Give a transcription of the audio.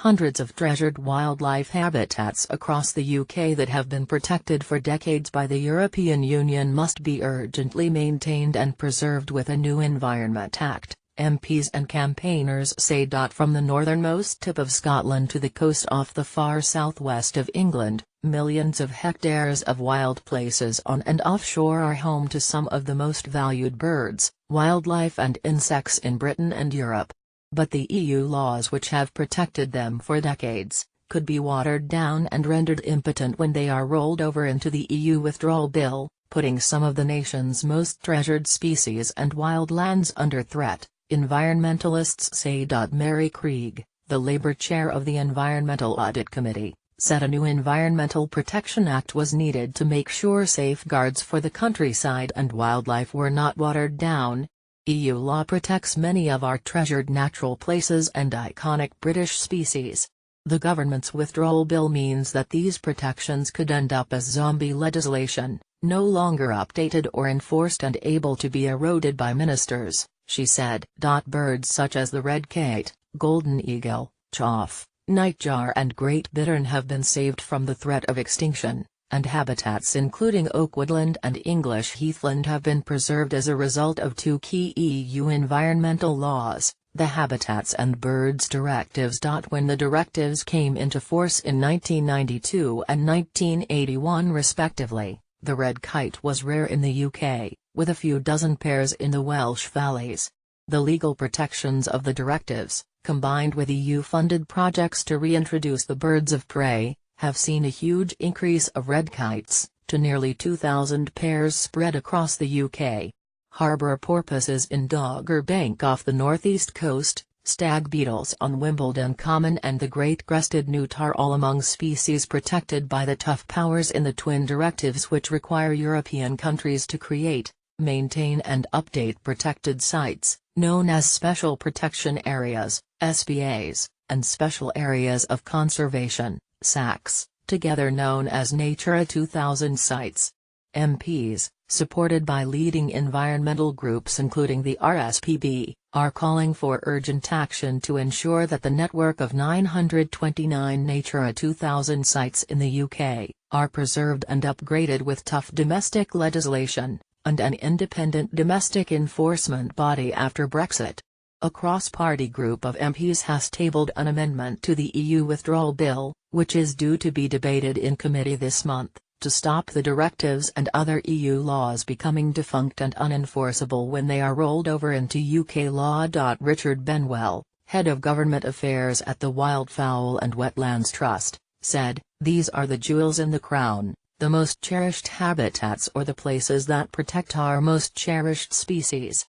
Hundreds of treasured wildlife habitats across the UK that have been protected for decades by the European Union must be urgently maintained and preserved with a new Environment Act, MPs and campaigners say. From the northernmost tip of Scotland to the coast off the far southwest of England, millions of hectares of wild places on and offshore are home to some of the most valued birds, wildlife and insects in Britain and Europe. But the EU laws which have protected them for decades, could be watered down and rendered impotent when they are rolled over into the EU withdrawal bill, putting some of the nation's most treasured species and wildlands under threat, environmentalists say. Mary Krieg, the Labour chair of the Environmental Audit Committee, said a new Environmental Protection Act was needed to make sure safeguards for the countryside and wildlife were not watered down. EU law protects many of our treasured natural places and iconic British species. The government's withdrawal bill means that these protections could end up as zombie legislation, no longer updated or enforced and able to be eroded by ministers, she said. Birds such as the red kite, golden eagle, chough, nightjar and great bittern have been saved from the threat of extinction, and habitats including oak woodland and English heathland have been preserved as a result of two key EU environmental laws, the Habitats and Birds Directives. When the directives came into force in 1992 and 1981 respectively, the red kite was rare in the UK, with a few dozen pairs in the Welsh valleys. The legal protections of the directives, combined with EU-funded projects to reintroduce the birds of prey, have seen a huge increase of red kites, to nearly 2,000 pairs spread across the UK. Harbour porpoises in Dogger Bank off the northeast coast, stag beetles on Wimbledon Common and the great-crested newt are all among species protected by the tough powers in the twin directives which require European countries to create, maintain and update protected sites, known as Special Protection Areas, SPAs, and Special Areas of Conservation, SACs, together known as Natura 2000 sites. MPs, supported by leading environmental groups including the RSPB, are calling for urgent action to ensure that the network of 929 Natura 2000 sites in the UK, are preserved and upgraded with tough domestic legislation, and an independent domestic enforcement body after Brexit. A cross-party group of MPs has tabled an amendment to the EU withdrawal bill, which is due to be debated in committee this month, to stop the directives and other EU laws becoming defunct and unenforceable when they are rolled over into UK law. Richard Benwell, head of government affairs at the Wildfowl and Wetlands Trust, said, "These are the jewels in the crown, the most cherished habitats or the places that protect our most cherished species.